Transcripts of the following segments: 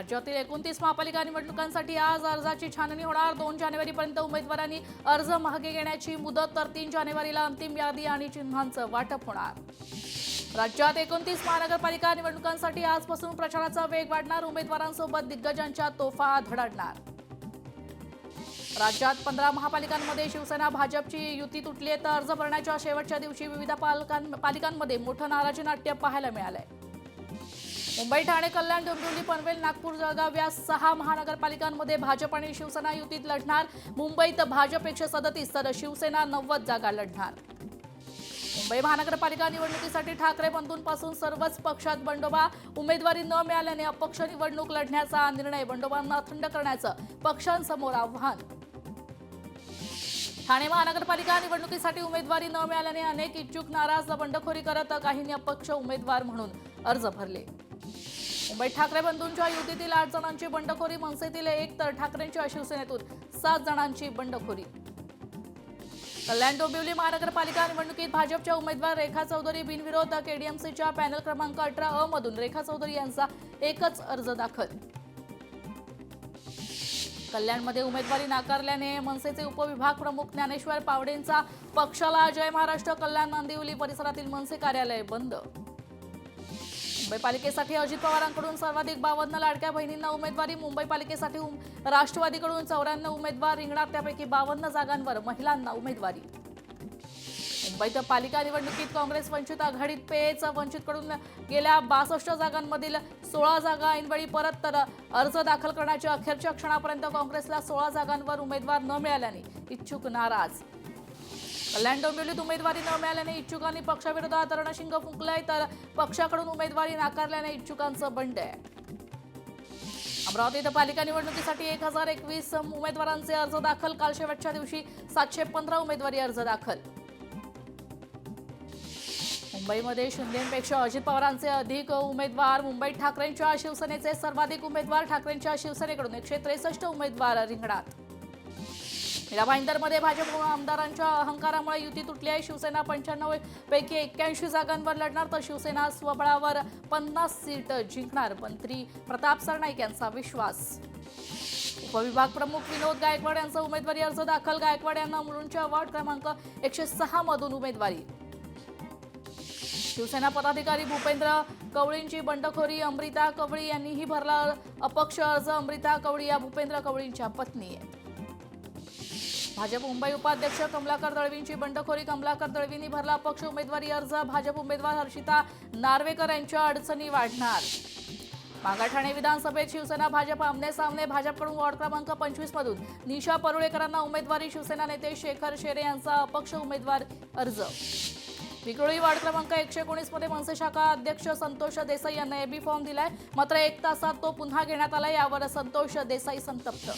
राज्यातील 29 महापालिका निवडणुकांसाठी आज अर्जाची छाननी होणार। 2 जानेवारीपर्यंत उमेदवारांनी अर्ज मागे घेण्याची मुदत, तर 3 जानेवारीला अंतिम यादी आणि चिन्हांचं वाटप होणार। राज्यात 29 महानगरपालिका निवडणुकांसाठी आजपासून प्रचाराचा वेग वाढणार। उमेदवारांसोबत दिग्गजांच्या तोफा धडाडणार। राज्यात 15 महापालिकांमध्ये शिवसेना भाजपची युती तुटली आहे, तर अर्ज भरण्याच्या शेवटच्या दिवशी विविध पालिकांमध्ये मोठं नाराजी नाट्य पाहायला मिळालंय। मुंबई, ठाणे, कल्याण, डोंबिवली, पनवेल, नागपूर, जळगाव या 6 महानगरपालिकांमध्ये भाजप आणि शिवसेना युतीत लढणार। मुंबईत भाजप 137 तर शिवसेना 90 जागा लढणार। मुंबई महानगरपालिका निवडणुकीसाठी ठाकरे बंधूंपासून सर्वच पक्षात बंडोबा। उमेदवारी न मिळाल्याने अपक्ष निवडणूक लढण्याचा निर्णय, बंडोबांना थंड करण्याचं पक्षांसमोर आव्हान। ठाणे महानगरपालिका निवडणुकीसाठी उमेदवारी न मिळाल्याने अनेक इच्छुक नाराज, बंडखोरी करत काहींनी अपक्ष उमेदवार म्हणून अर्ज भरले। मुंबईत ठाकरे बंधूंच्या युतीतील 8 जणांची बंडखोरी, मनसेतील 1 तर ठाकरेंच्या शिवसेनेतून 7 जणांची बंडखोरी। कल्याण डोंबिवली महानगरपालिका निवडणुकीत भाजपच्या उमेदवार रेखा चौधरी बिनविरोध, केडीएमसीच्या पॅनल क्रमांक 18 अ मधून रेखा चौधरी यांचा एकच अर्ज दाखल। कल्याणमध्ये उमेदवारी नाकारल्याने मनसेचे उपविभाग प्रमुख ज्ञानेश्वर पावडेंचा पक्षाला जय महाराष्ट्र। कल्याण नांदिवली परिसरातील मनसे कार्यालय बंद। मुंबई पालिकेसाठी अजित पवारांकडून सर्वाधिक 52 लाडक्या बहिणींना उमेदवारी। मुंबई पालिकेसाठी राष्ट्रवादीकडून 94 उमेदवार रिंगणार, त्यापैकी 52 जागांवर महिलांना उमेदवारी। मुंबईत पालिका निवडणुकीत काँग्रेस वंचित आघाडीत पेच, वंचितकडून गेल्या 62 जागांमधील 16 जागा ऐनवेळी परत, तर अर्ज दाखल करण्याच्या अखेरच्या क्षणापर्यंत काँग्रेसला 16 जागांवर उमेदवार न मिळाल्याने इच्छुक नाराज। कल्याण डोंबिवलीत उमेदवारी न मिळाल्याने इच्छुकांनी पक्षाविरोधात रणशिंग फुंकलंय, तर पक्षाकडून उमेदवारी नाकारल्याने इच्छुकांचं बंड आहे। अमरावतीत पालिका निवडणुकीसाठी 1021 उमेदवारांचे अर्ज दाखल। काल शेवटच्या दिवशी 715 उमेदवारी अर्ज दाखल। मुंबईमध्ये शिंदेपेक्षा अजित पवारांचे अधिक उमेदवार। मुंबईत ठाकरेंच्या शिवसेनेचे सर्वाधिक उमेदवार। ठाकरेंच्या शिवसेनेकडून 163 उमेदवार रिंगणात। मीरा भाईंदरमध्ये भाजप आमदारांच्या अहंकारामुळे युती तुटली आहे। शिवसेना 95 पैकी 81 जागांवर लढणार, तर शिवसेना स्वबळावर 50 सीट जिंकणार, मंत्री प्रताप सरनाईक यांचा विश्वास। उपविभाग प्रमुख विनोद गायकवाड यांचा उमेदवारी अर्ज दाखल। गायकवाड यांना मुलुंडच्या वार्ड क्रमांक 106 मधून उमेदवारी। शिवसेना पदाधिकारी भूपेंद्र कवळींची बंडखोरी। अमृता कवळी यांनीही भरला अपक्ष अर्ज। अमृता कवळी या भूपेंद्र कवळींच्या पत्नी आहेत। भाजप मुंबई उपाध्यक्ष कमलाकर दळवींची बंडखोरी। कमलाकर दळवींनी भरला अपक्ष उमेदवारी अर्ज। भाजप उमेदवार हर्षिता नार्वेकर यांच्या अडचणी वाढणार। मागाठाणे विधानसभेत शिवसेना भाजप आमने-सामने। भाजपकडून वॉर्ड क्रमांक 25 मधून निशा परुळेकरांना उमेदवारी। शिवसेना नेते शेखर शेरे यांचा अपक्ष उमेदवार अर्ज। विक्रोळी वार्ड क्रमांक 119 मध्ये मनसे शाखा अध्यक्ष संतोष देसाई यांना एबी फॉर्म दिलाय, मात्र 1 तासात तो पुन्हा घेण्यात आला। यावर संतोष देसाई संतप्त।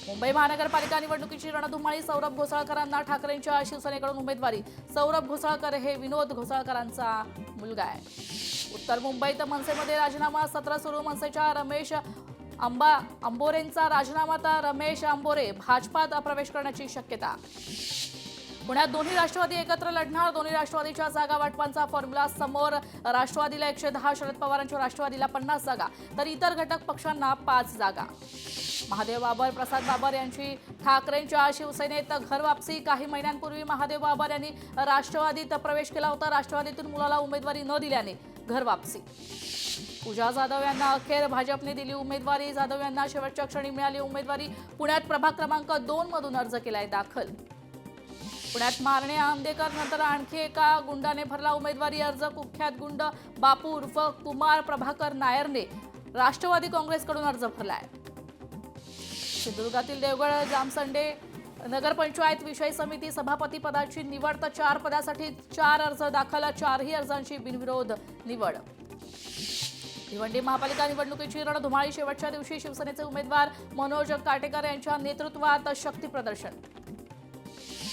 मुंबई महानगरपालिका निवडणुकीची रणधुमाळी। सौरभ घोसाळकरांना ठाकरेंच्या शिवसेनेकडून उमेदवारी। सौरभ घोसाळकर हे विनोद घोसाळकरांचा मुलगा आहे। उत्तर मुंबईत मनसेमध्ये राजीनामा सत्र सुरू। मनसेच्या रमेश आंबोरेंचा राजीनामा, तर रमेश आंबोरे भाजपात प्रवेश करण्याची शक्यता। पुण्यात दोन्ही राष्ट्रवादी एकत्र लढणार। दोन्ही राष्ट्रवादीच्या जागा वाटपांचा फॉर्म्युला समोर। राष्ट्रवादीला 110, शरद पवारांच्या राष्ट्रवादीला 50 जागा, तर इतर घटक पक्षांना 5 जागा। महादेव बाबर, प्रसाद बाबर यांची ठाकरेंच्या शिवसेनेत घर वापसी। काही महिन्यांपूर्वी महादेव बाबर यांनी राष्ट्रवादीत प्रवेश केला होता। राष्ट्रवादीतून मुलाला उमेदवारी न दिल्याने घर वापसी। पूजा जाधव यांना अखेर भाजपने दिली उमेदवारी। जाधव यांना शेवटच्या क्षणी मिळाली उमेदवारी। पुण्यात प्रभाग क्रमांक 2 मधून अर्ज केलाय दाखल। पुण्यात मारणे आंदेकर नंतर आणखी एका गुंडाने भरला उमेदवारी अर्ज। कुख्यात गुंड बापू उर्फ कुमार प्रभाकर नायरने राष्ट्रवादी काँग्रेसकडून अर्ज भरलाय। सिंधुदुर्गातील देवगड जामसंडे नगरपंचायत विषय समिती सभापती पदाची निवड, तर 4 पदासाठी 4 अर्ज दाखल। 4ही अर्जांची बिनविरोध निवड। भिवंडी महापालिका निवडणुकीची रणधुमाळी। शेवटच्या दिवशी शिवसेनेचे उमेदवार मनोज काटेकर यांच्या नेतृत्वात शक्ती प्रदर्शन।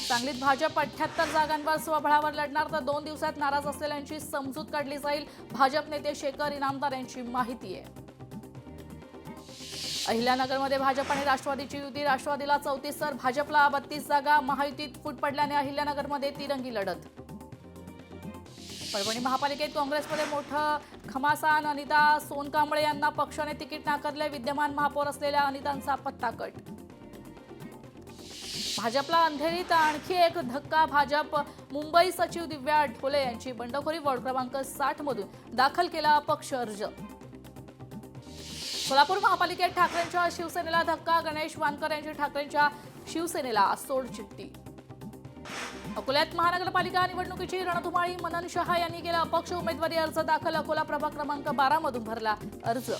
सांगलीत भाजप 78 जागांवर स्वबळावर लढणार, तर 2 दिवसात नाराज असलेल्यांची समजूत काढली जाईल। भाजप नेते शेखर इनामदार यांची माहिती आहे। अहिल्यानगरमध्ये भाजप आणि राष्ट्रवादीची युती। राष्ट्रवादीला 34 तर भाजपला 32 जागा। महायुतीत फूट पडल्याने अहिल्यानगरमध्ये तिरंगी लढत। परभणी महापालिकेत काँग्रेसमध्ये मोठं घमासान. अनिता सोनकांबळे यांना पक्षाने तिकीट नाकारले. विद्यमान महापौर असलेल्या अनितांचा पत्ता कट. भाजपला अंधेरीत आणखी एक धक्का. भाजप मुंबई सचिव दिव्या ढोले यांची बंडखोरी वॉर्ड क्रमांक 60 मधून दाखल केला अपक्ष अर्ज. सोलापूर महापालिकेत ठाकरेंच्या शिवसेनेला धक्का. गणेश वानकर यांची ठाकरेंच्या शिवसेनेला सोडचिठ्ठी. अकोल्यात महानगरपालिका निवडणुकीची रणधुमाळी. मनन शहा यांनी केला अपक्ष उमेदवारी अर्ज दाखल. अकोला प्रभाग क्रमांक 12 मधून भरला अर्ज.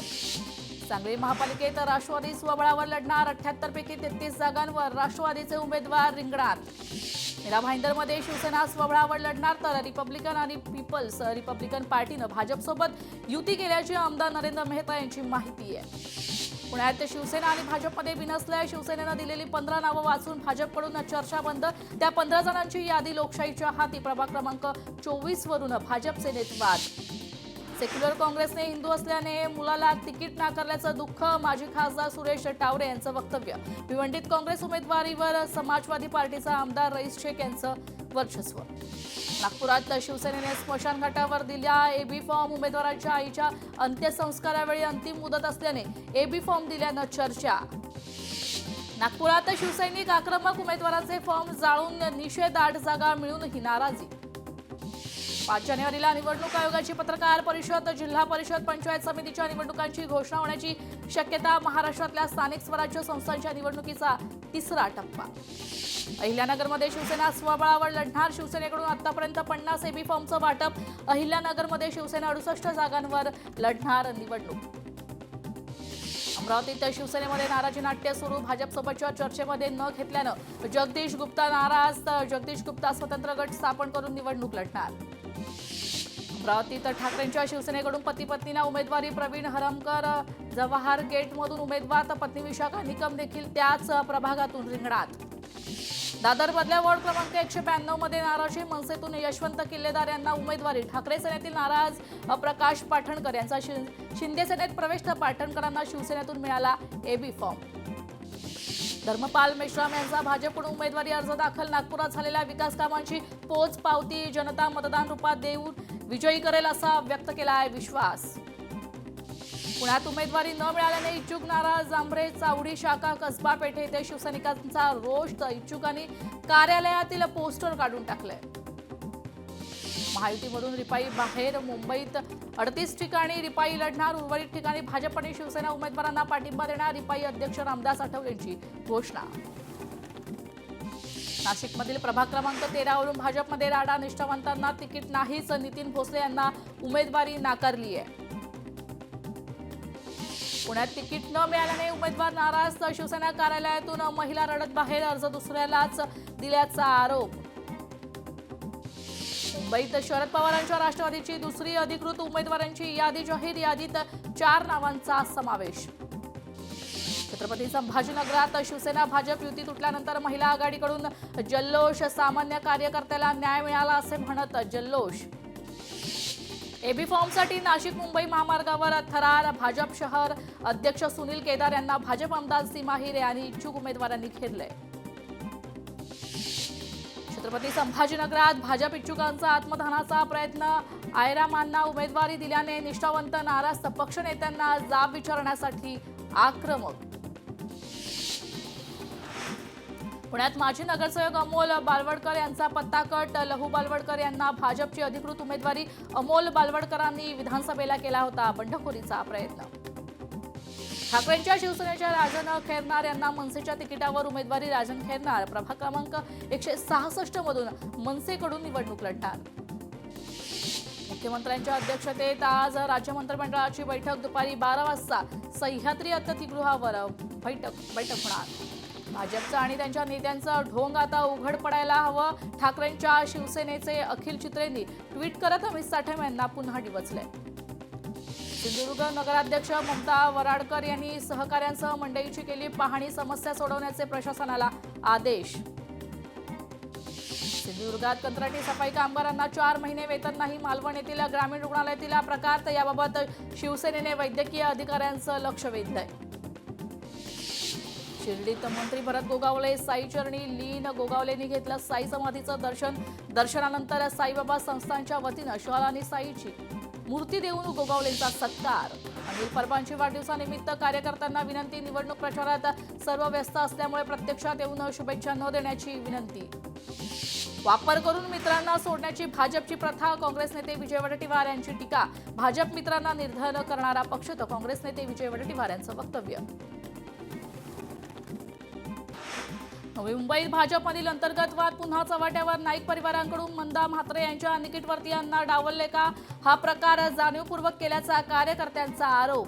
सांगली महापालिकेत राष्ट्रवादी स्वबळावर लढणार. 78 पैकी 33 जागांवर राष्ट्रवादीचे उमेदवार रिंगणात. मीरा भाईंदरमध्ये शिवसेना स्वबळावर लढणार, तर रिपब्लिकन आणि पीपल्स रिपब्लिकन पार्टीनं भाजपसोबत युती केल्याची आमदार नरेंद्र मेहता यांची माहिती आहे. पुण्यात शिवसेना आणि भाजपमध्ये बिनसलंय. शिवसेनेनं दिलेली 15 नावं वाचून भाजपकडून चर्चा बंद. त्या 15 जणांची यादी लोकशाहीच्या हाती. प्रभाग क्रमांक 24 वरून भाजप सेनेत वाद. सेक्युलर काँग्रेसने हिंदू असल्याने मुलाला तिकीट नाकारल्याचं दुःख. माजी खासदार सुरेश टावरे यांचं वक्तव्य. भिवंडीत काँग्रेस उमेदवारीवर समाजवादी पार्टीचा आमदार रईस शेख यांचं वर्चस्व. नागपुरात शिवसेनेने स्मशानघाटावर दिल्या एबी फॉर्म. उमेदवारांच्या आईच्या अंत्यसंस्कारावेळी अंतिम मुदत असल्याने एबी फॉर्म दिल्यानं चर्चा. नागपुरात शिवसैनिक आक्रमक. उमेदवारांचे फॉर्म जाळून निषेध. 8 जागा मिळूनही नाराजी. 5 जानेवारीला निवडणूक आयोगाची पत्रकार परिषद. जिल्हा परिषद पंचायत समितीच्या निवडणुकांची घोषणा होण्याची शक्यता. महाराष्ट्रातल्या स्थानिक स्वराज्य संस्थांच्या निवडणुकीचा 3रा टप्पा. अहिल्यानगरमध्ये शिवसेना स्वबळावर लढणार. शिवसेनेकडून आतापर्यंत 50 एबी फॉर्मचं वाटप. अहिल्यानगरमध्ये शिवसेना 68 जागांवर लढणार निवडणूक. अमरावतीत शिवसेनेमध्ये नाराजी नाट्य सुरू. भाजपसोबतच्या चर्चेमध्ये न घेतल्यानं जगदीश गुप्ता नाराज. जगदीश गुप्ता स्वतंत्र गट स्थापन करून निवडणूक लढणार. अमरावतीत ठाकरेंच्या शिवसेनेकडून पती पत्नीला उमेदवारी. प्रवीण हरमकर जवाहर गेटमधून उमेदवार, तर पत्नी विशाखा निकम देखील त्याच प्रभागातून रिंगणात. दादर मधल्या वॉर्ड क्रमांक 192 मध्ये नाराजी. मनसेतून यशवंत किल्लेदार यांना उमेदवारी. ठाकरे सेनेतील नाराज प्रकाश पाटणकर यांचा शिंदे सेनेत प्रवेश, तर पाटणकरांना शिवसेनेतून मिळाला एबी फॉर्म. धर्मपाल मेश्राम यांचा भाजपकडून उमेदवारी अर्ज दाखल. नागपुरात झालेल्या विकास कामांची पोच पावती जनता मतदान रूपात देऊन विजयी करेल असा व्यक्त केलाय विश्वास. पुण्यात उमेदवारी न मिळाल्याने इच्छुक नाराज. जांभरे चावडी शाखा कसबा पेठे येथे शिवसैनिकांचा रोष. तर इच्छुकांनी कार्यालयातील पोस्टर काढून टाकले. महायुतीमधून रिपाई बाहेर. मुंबईत 38 ठिकाणी रिपाई लढणार. उर्वरित ठिकाणी भाजप आणि शिवसेना उमेदवारांना पाठिंबा देणार. रिपाई अध्यक्ष रामदास आठवलेंची घोषणा. नाशिकमधील प्रभाग क्रमांक 13 वरून भाजपमध्ये राडा. निष्ठावंतांना तिकीट नाहीच. नितीन भोसले यांना उमेदवारी नाकारली आहे. पुण्यात तिकीट न मिळाल्याने उमेदवार नाराज. तर शिवसेना कार्यालयातून महिला रडत बाहेर. अर्ज दुसऱ्यालाच दिल्याचा आरोप. मुंबईत शरद पवारांच्या राष्ट्रवादीची दुसरी अधिकृत उमेदवारांची यादी जाहीर. यादीत 4 नावांचा समावेश. छत्रपती संभाजीनगरात शिवसेना भाजप युती तुटल्यानंतर महिला आघाडीकडून जल्लोष. सामान्य कार्यकर्त्याला न्याय मिळाला असे म्हणत जल्लोष. एबी फॉर्मसाठी नाशिक मुंबई महामार्गावर थरार. भाजप शहर अध्यक्ष सुनील केदार यांना भाजप आमदार सीमा हिरे आणि इच्छुक उमेदवारांनी घेरले. छत्रपती संभाजीनगरात भाजप इच्छुकांचा आत्मदहनाचा प्रयत्न. आयरामांना उमेदवारी दिल्याने निष्ठावंत नाराज. पक्ष नेत्यांना जाब विचारण्यासाठी आक्रमक. पुण्यात माजी नगरसेवक अमोल बालवडकर यांचा पत्ता कट. लहू बालवडकर यांना भाजपची अधिकृत उमेदवारी. अमोल बालवडकरांनी विधानसभेला केला होता बंडखोरीचा प्रयत्न. ठाकरेंच्या शिवसेनेच्या राजन खैरनार यांना मनसेच्या तिकिटावर उमेदवारी. राजन खैरनार प्रभाग क्रमांक 166 मधून मनसेकडून निवडणूक लढणार. मुख्यमंत्र्यांच्या अध्यक्षतेत आज राज्य मंत्रिमंडळाची बैठक. दुपारी 12 वाजता सह्याद्री अतिथीगृहावर बैठक होणार. भाजपचा आणि त्यांच्या नेत्यांचं ढोंग आता उघड पडायला हवं. ठाकरेंच्या शिवसेनेचे अखिल चित्रेंनी ट्विट करत अमित साठे यांना पुन्हा डिवचले. सिंधुदुर्ग नगराध्यक्ष ममता वराडकर यांनी सहकाऱ्यांसह मंडईची केली पाहणी. समस्या सोडवण्याचे प्रशासनाला आदेश. सिंधुदुर्गात कंत्राटी सफाई कामगारांना 4 महिने वेतन नाही. मालवण येथील ग्रामीण रुग्णालयातील प्रकार. तर याबाबत शिवसेनेने वैद्यकीय अधिकाऱ्यांचं लक्ष वेधलंय. शिर्डीत मंत्री भरत गोगावले साईचरणी लीन. गोगावलेंनी घेतलं साई समाधीचं दर्शन. दर्शनानंतर साईबाबा संस्थांच्या वतीनं शाल आणि साईची मूर्ती देऊन गोगावलेंचा सत्कार. अनिल परबांची वाढदिवसानिमित्त कार्यकर्त्यांना विनंती. निवडणूक प्रचारात सर्व व्यस्त असल्यामुळे प्रत्यक्षात येऊन शुभेच्छा न देण्याची विनंती. वापर करून मित्रांना सोडण्याची भाजपची प्रथा. काँग्रेस नेते विजय वडेट्टीवार यांची टीका. भाजप मित्रांना निर्धन करणारा पक्ष तर काँग्रेस नेते विजय वडेट्टीवार यांचं वक्तव्य. नवी मुंबईत भाजपमधील अंतर्गत वाद पुन्हा चव्हाट्यावर. नाईक परिवारांकडून मंदा म्हात्रे यांच्या निकटवर्तीयांना डावलले का? हा प्रकार जाणीवपूर्वक केल्याचा कार्यकर्त्यांचा आरोप.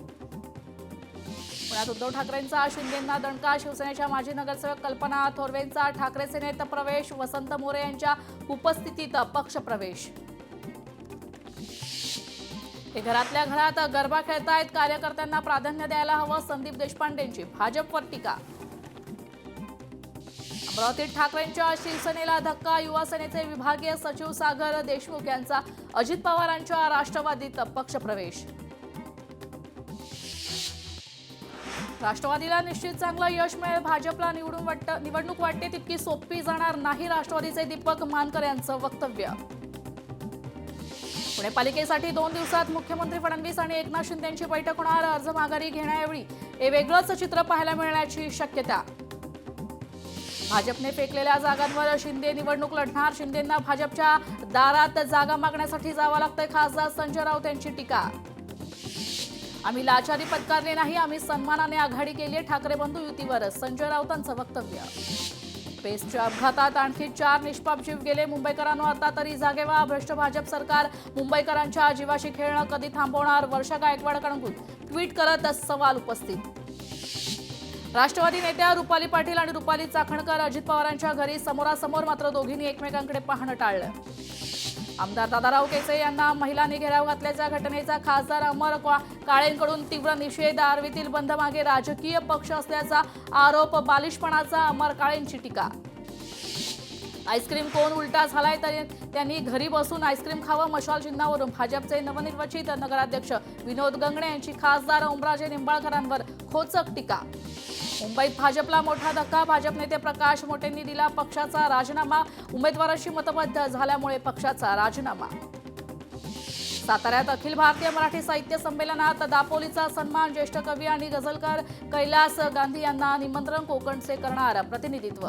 पुण्यात उद्धव ठाकरेंचा शिंदेंना दणका. शिवसेनेच्या माजी नगरसेवक कल्पना थोरवेंचा ठाकरे सेनेत प्रवेश. वसंत मोरे यांच्या उपस्थितीत पक्षप्रवेश. हे घरातल्या घरात गरबा खेळतायत. कार्यकर्त्यांना प्राधान्य द्यायला हवं. संदीप देशपांडेंची भाजपवर टीका. अमरावतीत ठाकरेंच्या शिवसेनेला धक्का. युवा सेनेचे विभागीय सचिव सागर देशमुख यांचा अजित पवारांच्या राष्ट्रवादीत पक्षप्रवेश. राष्ट्रवादीला निश्चित चांगलं यश मिळेल. भाजपला निवडणूक वाटते तितकी सोपी जाणार नाही. राष्ट्रवादीचे दीपक मानकर यांचं वक्तव्य. पुणे पालिकेसाठी 2 दिवसात मुख्यमंत्री फडणवीस आणि एकनाथ शिंदेंची बैठक होणार. अर्ज माघारी घेण्याएवढी हे वेगळंच चित्र पाहायला मिळण्याची शक्यता. भाजपने फेकलेल्या जागांवर शिंदे निवडणूक लढणार. शिंदेंना भाजपच्या दारात जागा मागण्यासाठी जावं लागतंय. खासदार संजय राऊत यांची टीका. आम्ही लाचारी पत्कारली नाही, आम्ही सन्मानाने आघाडी केली. ठाकरे बंधू युतीवर संजय राऊतांचं वक्तव्य. पेस्टच्या अपघातात आणखी 4 निष्पाप जीव गेले. मुंबईकरांनो आता तरी जागे व्हा. भ्रष्ट भाजप सरकार मुंबईकरांच्या जीवाशी खेळणं कधी थांबवणार? वर्षा गायकवाडकडून ट्विट करत सवाल उपस्थित. राष्ट्रवादी नेत्या रुपाली पाटील आणि रुपाली चाकणकर अजित पवारांच्या घरी समोरासमोर. मात्र दोघींनी एकमेकांकडे पाहणं टाळलं. आमदार दादाराव केसे यांना महिलांनी घेराव घातल्याच्या घटनेचा खासदार अमर काळेंकडून तीव्र निषेध. आर्वीतील बंद मागे राजकीय पक्ष असल्याचा आरोप. बालिशपणाचा अमर काळेंची टीका. आईस्क्रीम कोण उलटा झालाय तरी त्यांनी घरी बसून आईस्क्रीम खावं. मशाल चिन्हावरून भाजपचे नवनिर्वाचित नगराध्यक्ष विनोद गंगणे यांची खासदार ओमराजे निंबाळकरांवर खोचक टीका. मुंबईत भाजपला मोठा धक्का. भाजप नेते प्रकाश मोटेंनी दिला पक्षाचा राजीनामा. उमेदवाराशी मतभेद झाल्यामुळे पक्षाचा राजीनामा. साताऱ्यात अखिल भारतीय मराठी साहित्य संमेलनात दापोलीचा सन्मान. ज्येष्ठ कवी आणि गझलकार कैलास गांधी यांना निमंत्रण. कोकणचे करणार प्रतिनिधित्व.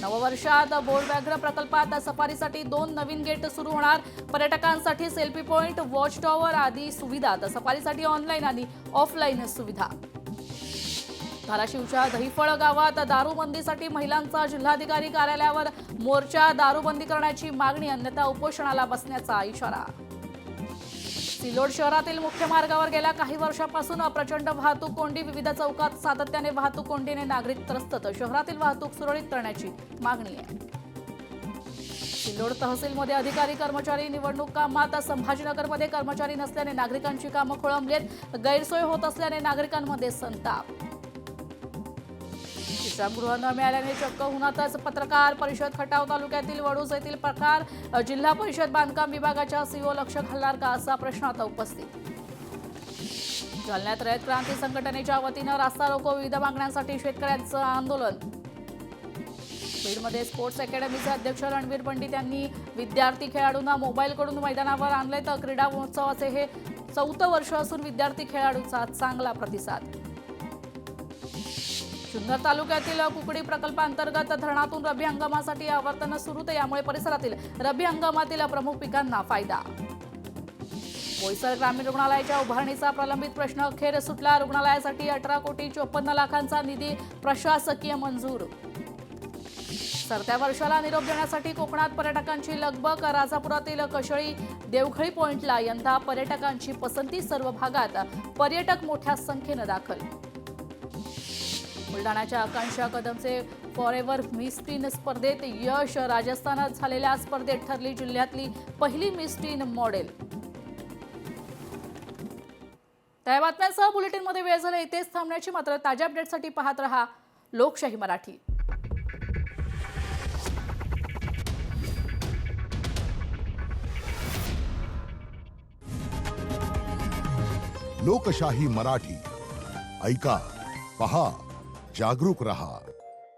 नववर्षात बोरव्याघ्र प्रकल्पात सफारीसाठी 2 नवीन गेट सुरू होणार. पर्यटकांसाठी सेल्फी पॉइंट, वॉच टॉवर आदी सुविधा. तर सफारीसाठी ऑनलाईन आणि ऑफलाईन सुविधा. धाराशिवच्या दहिफळ गावात दारूबंदीसाठी महिलांचा जिल्हाधिकारी कार्यालयावर मोर्चा. दारूबंदी करण्याची मागणी अन्यथा उपोषणाला बसण्याचा इशारा. सिल्लोड शहरातील मुख्य मार्गावर गेल्या काही वर्षांपासून प्रचंड वाहतूक कोंडी. विविध चौकात सातत्याने वाहतूक कोंडीने नागरिक त्रस्त. तर शहरातील वाहतूक सुरळीत करण्याची मागणी आहे. सिल्लोड तहसीलमध्ये अधिकारी कर्मचारी निवडणूक कामात. संभाजीनगरमध्ये कर्मचारी नसल्याने नागरिकांची कामं खोळंबलीत. गैरसोय होत असल्याने नागरिकांमध्ये संताप. विश्रामगृह न मिळाल्याने चक्क उन्हातच पत्रकार परिषद. खटाव तालुक्यातील वडूज येथील प्रकार. जिल्हा परिषद बांधकाम विभागाच्या सीओ लक्ष घालणार का असा प्रश्न आता उपस्थित. जालन्यात रयत क्रांती संघटनेच्या वतीनं रास्ता रोको. विविध मागण्यांसाठी शेतकऱ्यांचं आंदोलन. बीडमध्ये स्पोर्ट्स अकॅडमीचे अध्यक्ष रणवीर पंडित यांनी विद्यार्थी खेळाडूंना मोबाईलकडून मैदानावर आणले. तर क्रीडा महोत्सवाचे हे 4थं वर्ष असून विद्यार्थी खेळाडूंचा चांगला प्रतिसाद. जुन्नर तालुक्यातील कुकडी प्रकल्पांतर्गत धरणातून रब्बी हंगामासाठी आवर्तन सुरू. तर यामुळे परिसरातील रब्बी हंगामातील प्रमुख पिकांना फायदा. बोईसर ग्रामीण रुग्णालयाच्या उभारणीचा प्रलंबित प्रश्न अखेर सुटला. रुग्णालयासाठी 18,54,00,000चा निधी प्रशासकीय मंजूर. सरत्या वर्षाला निरोप देण्यासाठी कोकणात पर्यटकांची लगबग. राजापुरातील कशळी देवखळी पॉइंटला यंदा पर्यटकांची पसंती. सर्व भागात पर्यटक मोठ्या संख्येनं दाखल. बुलढाण्याच्या आकांक्षा कदमचे फॉरेव्हर मिस टीन स्पर्धेत यश. राजस्थानात झालेल्या स्पर्धेत ठरली जिल्ह्यातली पहिली मिस टीन मॉडेल. त्या बातम्यांसह बुलेटिनमध्ये वेळ झाला इथेच थांबण्याची. मात्र ताज्या अपडेटसाठी पाहत रहा लोकशाही मराठी. लोकशाही मराठी ऐका, पहा, जागरूक रहा.